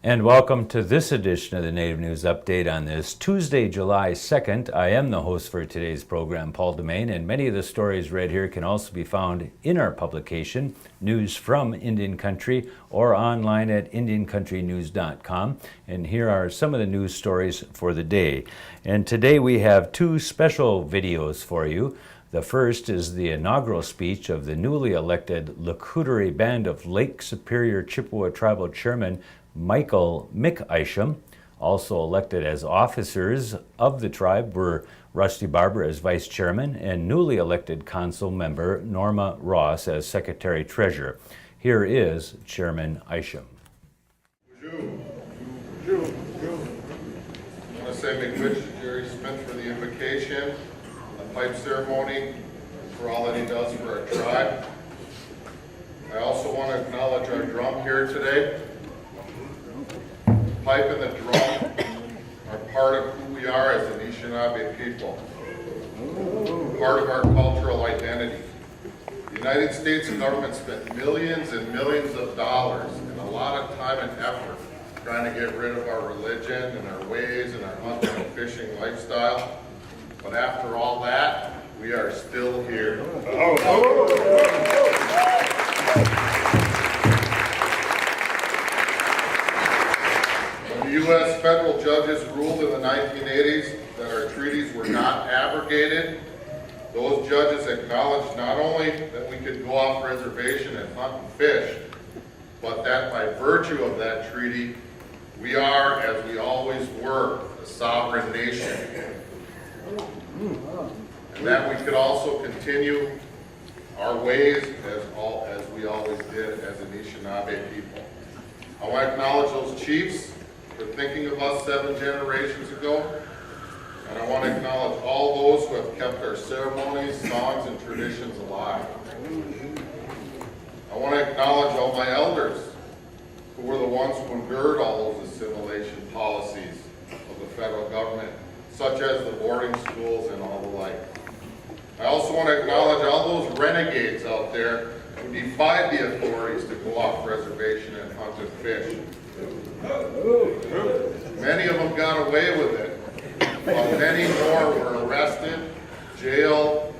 And welcome to this edition of the Native News Update on this Tuesday, July 2nd. I am the host for today's program, Paul Demain, and many of the stories read here can also be found in our publication, News from Indian Country, or online at IndianCountryNews.com. And here are some of the news stories for the day. And today we have two special videos for you. The first is the inaugural speech of the newly elected Courte Band of Lake Superior Chippewa Tribal Chairman Mick Isham. Also elected as officers of the tribe were Rusty Barber as vice chairman and newly elected council member Norma Ross as secretary treasurer. Here is Chairman Isham. I want to say big wish to Jerry Smith for the invocation, the pipe ceremony, for all that he does for our tribe. I also want to acknowledge our drum here today. The pipe and the drum are part of who we are as an Anishinaabe people, part of our cultural identity. The United States government spent millions and millions of dollars and a lot of time and effort trying to get rid of our religion and our ways and our hunting and fishing lifestyle. But after all that, we are still here. When the U.S. federal judges ruled in the 1980s that our treaties were not abrogated, those judges acknowledged not only that we could go off reservation and hunt and fish, but that by virtue of that treaty, we are, as we always were, a sovereign nation. And that we could also continue our ways as we always did as Anishinaabe people. I want to acknowledge those chiefs for thinking of us 7 generations ago. And I want to acknowledge all those who have kept our ceremonies, songs, and traditions alive. I want to acknowledge all my elders who were the ones who endured all those assimilation policies of the federal government, such as the boarding schools and all the like. I also want to acknowledge all those renegades out there who defied the authorities to go off reservation and hunt and fish. Many of them got away with it, but many more were arrested, jailed,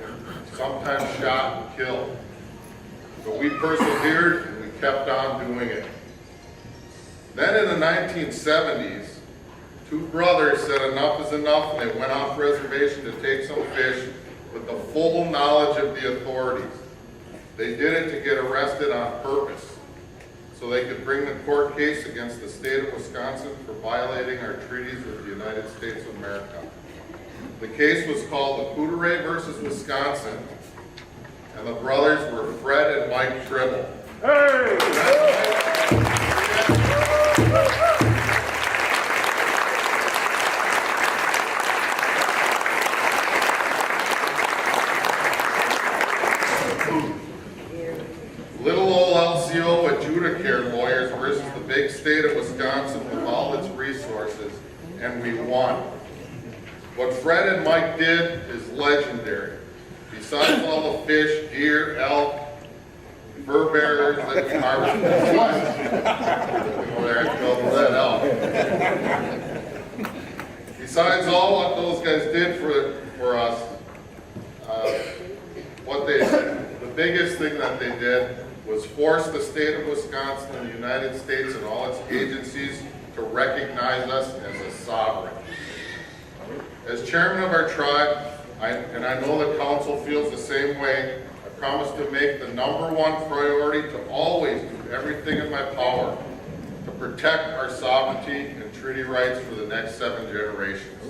sometimes shot and killed. But we persevered and we kept on doing it. Then in the 1970s, 2 brothers said enough is enough, and they went off reservation to take some fish with the full knowledge of the authorities. They did it to get arrested on purpose, so they could bring the court case against the state of Wisconsin for violating our treaties with the United States of America. The case was called the Courte versus Wisconsin, and the brothers were Fred and Mike Tribble. Little old LCO adjudicator lawyers versus the big state of Wisconsin with all its resources, and we won. What Fred and Mike did is legendary. Besides all the fish, deer, elk, fur bearers that we harvested, over there and killed that elk. Besides all what those guys did for us, the biggest thing that they did was force the state of Wisconsin and the United States and all its agencies to recognize us as a sovereign. As chairman of our tribe, and I know the council feels the same way, I promise to make the #1 priority to always do everything in my power to protect our sovereignty and treaty rights for the next 7 generations.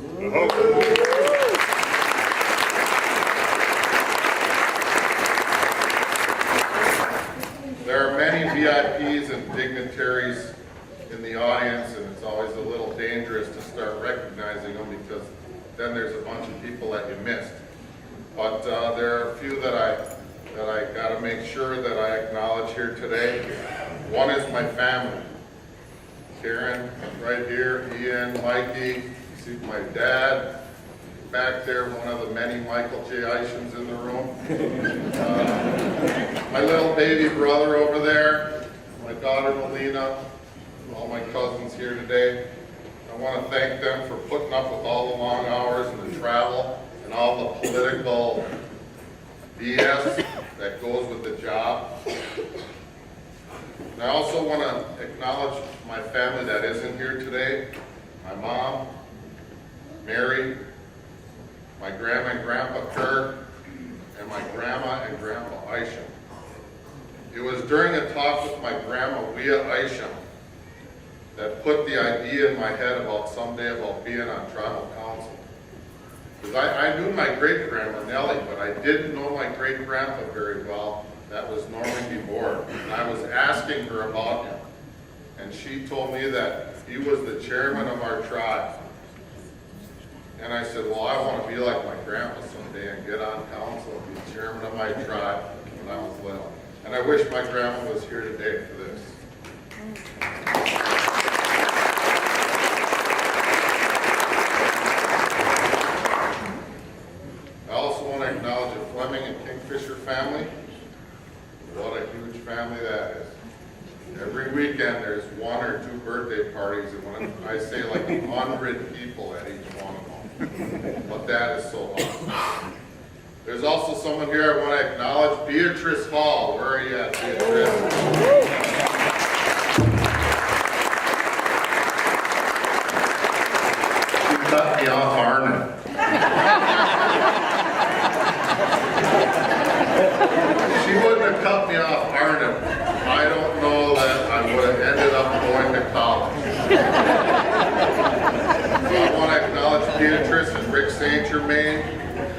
There are many VIPs and dignitaries in the audience, and it's always a little dangerous to start recognizing them because then there's a bunch of people that you missed. But there are a few that I got to make sure that I acknowledge here today. One is my family. Karen, right here, Ian, Mikey, see my dad, back there, one of the many Michael J. Ishams in the room. My little baby brother over there, my daughter Melina, all my cousins here today. I want to thank them for putting up with all the long hours and the travel and all the political BS that goes with the job. And I also want to acknowledge my family that isn't here today. My mom, Mary, my grandma and grandpa Kirk, and my grandma and grandpa Isham. It was during a talk with my grandma, Isham, that put the idea in my head about someday about being on tribal council. Because I knew my great-grandma Nellie, but I didn't know my great-grandpa very well. That was Norman DeBoer. And I was asking her about him. And she told me that he was the chairman of our tribe. And I said, well, I want to be like my grandpa someday and get on council and be chairman of my tribe when I was little. And I wish my grandma was here today for this. I also want to acknowledge the Fleming and Kingfisher family. What a huge family that is. Every weekend there's 1 or 2 birthday parties, and when I say like 100 people at each one of them. But that is so awesome. There's also someone here I want to acknowledge, Beatrice Hall. Where are you at, Beatrice? She cut me off Arnon. She wouldn't have cut me off Arnon. I don't know that I would have ended up going to college. So I want to acknowledge Beatrice and Rick St. Germain.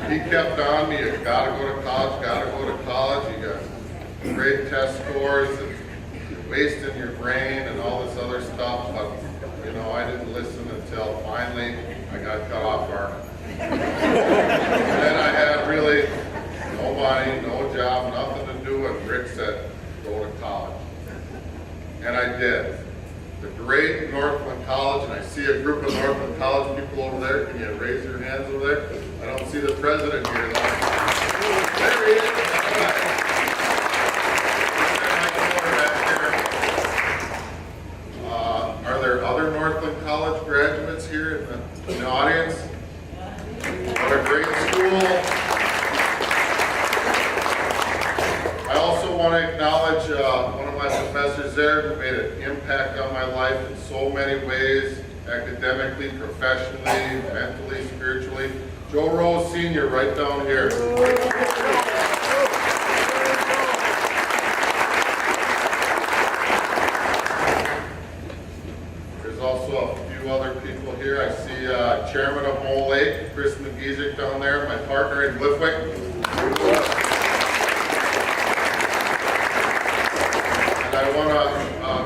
He kept on me, you gotta go to college, you got great test scores, and you're wasting your brain and all this other stuff, but you know, I didn't listen until finally I got cut off Arnon. And then I had really no money, no job, nothing to do, and Rick said, go to college. And I did. The great Northland College, and I see a group of Northland College people over there. Can you raise your hands over there? I don't see the president here though. There he is. Are there other Northland College graduates here in the audience? What a great school. I also want to acknowledge one of my professors there who made an impact on my life in so many ways, academically, professionally, mentally, spiritually. Joe Rose Sr. right down here. There's also a few other people here. I see Chairman of Mole Lake, Chris McGeesick down there, my partner in Lifwick. I want to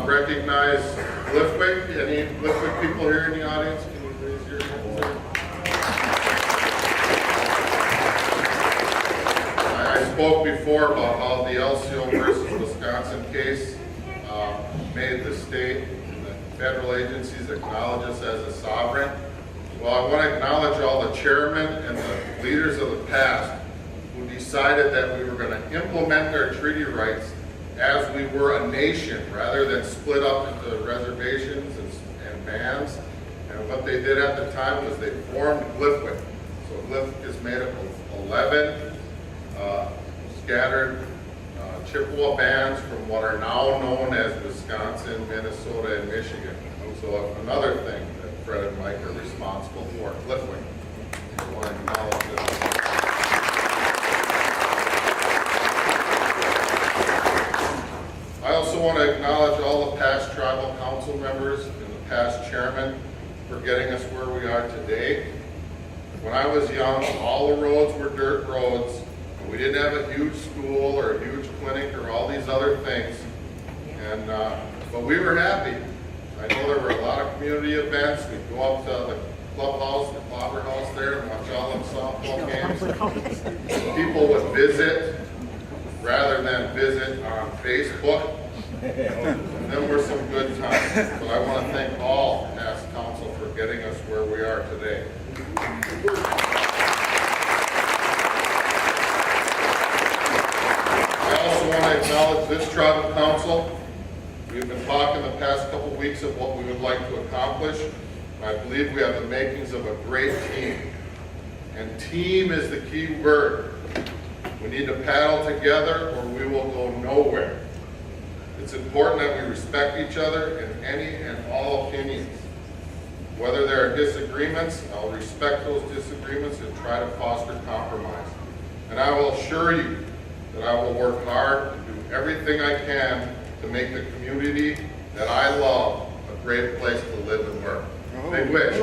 recognize Lifwick. Any Lifwick people here in the audience? Can you raise your hands? I spoke before about how the LCO versus Wisconsin case made the state and the federal agencies acknowledge us as a sovereign. Well, I want to acknowledge all the chairmen and the leaders of the past who decided that we were going to implement our treaty rights as we were a nation, rather than split up into reservations and bands. And what they did at the time was they formed Lifwick. So Lifwick is made up of 11 scattered Chippewa bands from what are now known as Wisconsin, Minnesota, and Michigan. So another thing that Fred and Mike are responsible for, Lifwick. I want to acknowledge that. I also want to acknowledge all the past tribal council members and the past chairmen for getting us where we are today. When I was young, all the roads were dirt roads. And we didn't have a huge school or a huge clinic or all these other things. And but we were happy. I know there were a lot of community events. We'd go up to the clubhouse, the clobber house there, and watch all them softball games. People would visit rather than visit on Facebook. And there were some good times. But I want to thank all past council for getting us where we are today. I also want to acknowledge this tribal council. We've been talking the past couple weeks of what we would like to accomplish. I believe we have the makings of a great team. And team is the key word. We need to paddle together or we will go nowhere. It's important that we respect each other in any and all opinions. Whether there are disagreements, I'll respect those disagreements and try to foster compromise. And I will assure you that I will work hard to do everything I can to make the community that I love a great place to live and work. Big wish.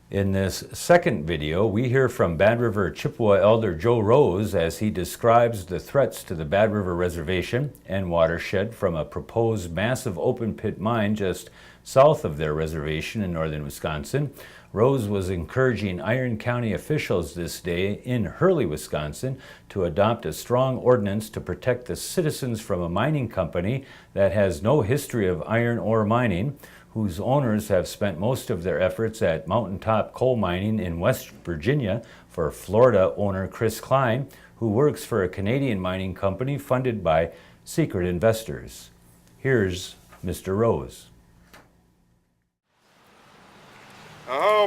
In this second video, we hear from Bad River Chippewa Elder Joe Rose as he describes the threats to the Bad River Reservation and watershed from a proposed massive open pit mine just south of their reservation in northern Wisconsin. Rose was encouraging Iron County officials this day in Hurley, Wisconsin, to adopt a strong ordinance to protect the citizens from a mining company that has no history of iron ore mining, whose owners have spent most of their efforts at mountaintop coal mining in West Virginia for Florida owner Chris Klein, who works for a Canadian mining company funded by secret investors. Here's Mr. Rose.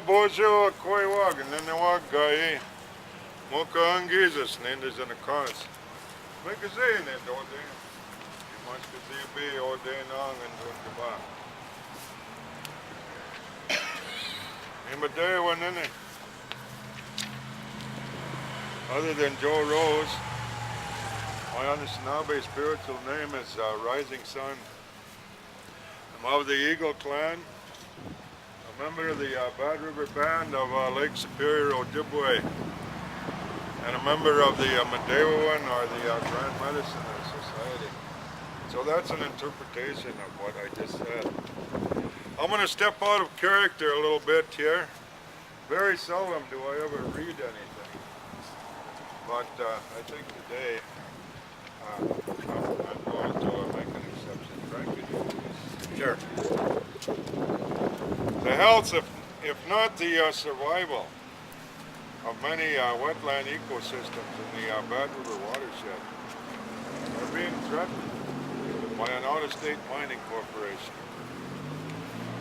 Bojo koi wag and then the wag guy moka angizas nindas in the cars. Make a say in it all day. You must be all day long and doing the bar. In the day when in it. Other than Joe Rose, my Anishinaabe spiritual name is Rising Sun. I'm of the Eagle Clan, a member of the Bad River Band of Lake Superior, Ojibwe, and a member of the Madewawan or the Grand Medicine Society. So that's an interpretation of what I just said. I'm going to step out of character a little bit here. Very seldom do I ever read anything, but I think today I'm going to make an exception. Frank, could you please? Sure. The health, if not the survival of many wetland ecosystems in the Bad River watershed are being threatened by an out-of-state mining corporation.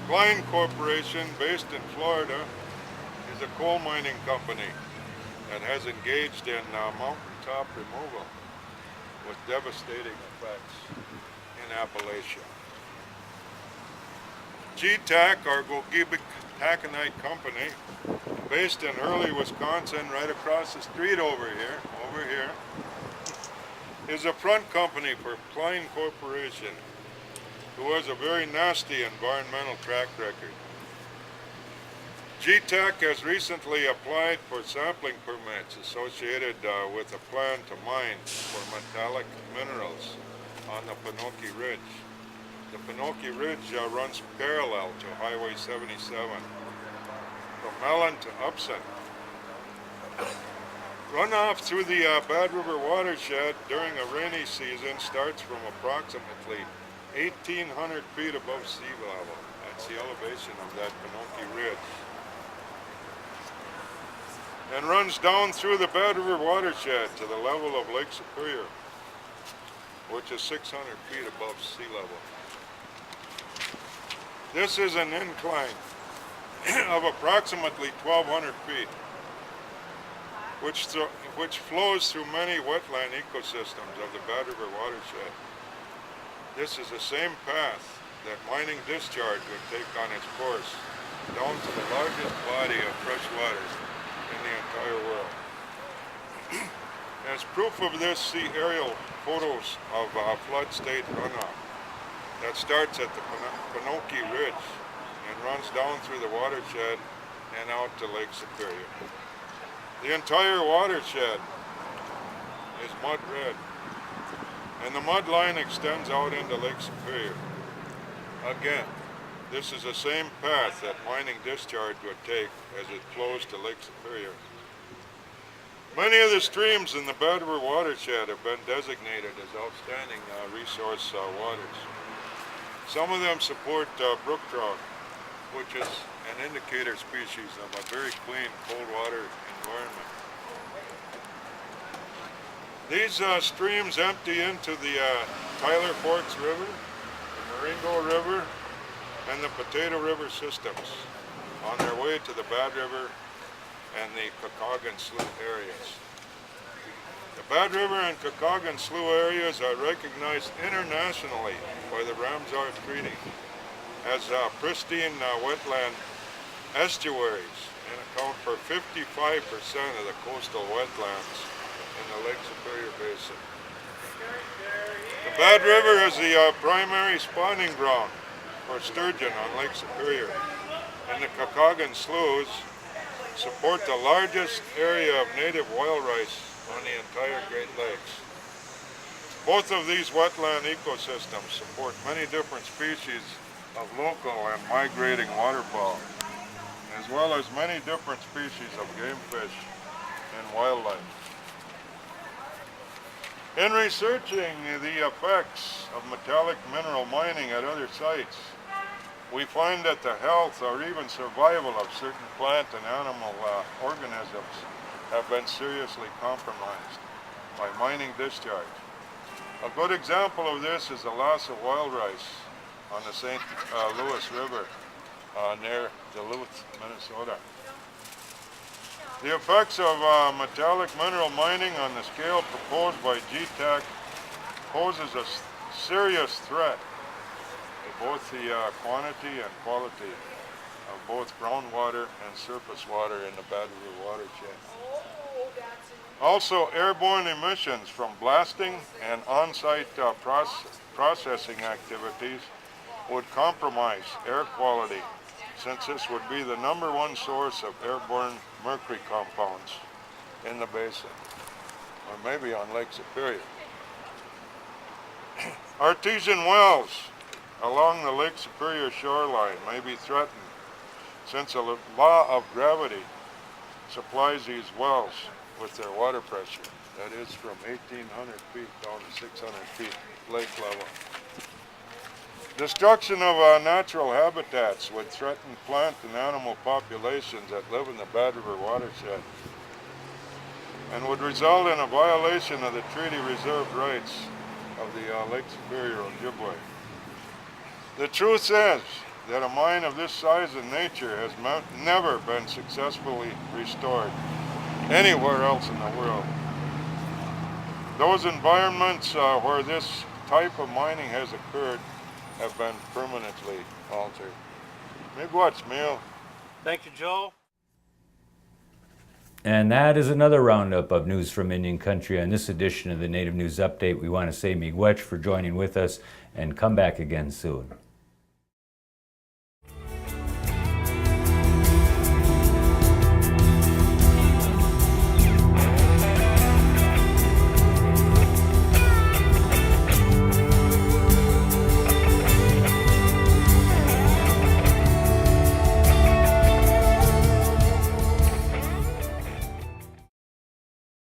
Klein Corporation, based in Florida, is a coal mining company that has engaged in mountaintop removal with devastating effects in Appalachia. GTAC, our Gogebic Taconite company, based in Hurley, Wisconsin, right across the street over here, is a front company for Klein Corporation, who has a very nasty environmental track record. GTAC has recently applied for sampling permits associated with a plan to mine for metallic minerals on the Pinokie Ridge. The Pinokie Ridge runs parallel to Highway 77 from Mellon to Upson. Runoff through the Bad River watershed during a rainy season starts from approximately 1,800 feet above sea level. That's the elevation of that Pinokie Ridge. And runs down through the Bad River watershed to the level of Lake Superior, which is 600 feet above sea level. This is an incline of approximately 1,200 feet, which flows through many wetland ecosystems of the Bad River watershed. This is the same path that mining discharge would take on its course down to the largest body of fresh water in the entire world. As proof of this, see aerial photos of flood state runoff that starts at the Pinokie Ridge and runs down through the watershed and out to Lake Superior. The entire watershed is mud red, and the mud line extends out into Lake Superior. Again, this is the same path that mining discharge would take as it flows to Lake Superior. Many of the streams in the Bad River watershed have been designated as outstanding resource waters. Some of them support brook trout, which is an indicator species of a very clean cold water environment. These streams empty into the Tyler Forks River, the Marengo River, and the Potato River systems on their way to the Bad River and the Kakagan Slough areas. The Bad River and Kakagan Slough areas are recognized internationally by the Ramsar Treaty as pristine wetland estuaries and account for 55% of the coastal wetlands in the Lake Superior Basin. The Bad River is the primary spawning ground for sturgeon on Lake Superior, and the Kakagan Sloughs support the largest area of native wild rice on the entire Great Lakes. Both of these wetland ecosystems support many different species of local and migrating waterfowl, as well as many different species of game fish and wildlife. In researching the effects of metallic mineral mining at other sites, we find that the health or even survival of certain plant and animal organisms have been seriously compromised by mining discharge. A good example of this is the loss of wild rice on the St. Louis River near Duluth, Minnesota. The effects of metallic mineral mining on the scale proposed by GTAC poses a serious threat to both the quantity and quality of both groundwater and surface water in the Bad River watershed. Also, airborne emissions from blasting and on-site processing activities would compromise air quality, since this would be the #1 source of airborne mercury compounds in the basin, or maybe on Lake Superior. Artesian wells along the Lake Superior shoreline may be threatened, since a law of gravity supplies these wells with their water pressure, that is from 1,800 feet down to 600 feet lake level. Destruction of natural habitats would threaten plant and animal populations that live in the Bad River watershed, and would result in a violation of the treaty reserved rights of the Lake Superior Ojibwe. The truth is that a mine of this size and nature has never been successfully restored anywhere else in the world. Those environments where this type of mining has occurred have been permanently altered. Miigwech, Meal. Thank you, Joe. And that is another roundup of news from Indian Country. On this edition of the Native News Update, we want to say miigwech for joining with us, and come back again soon.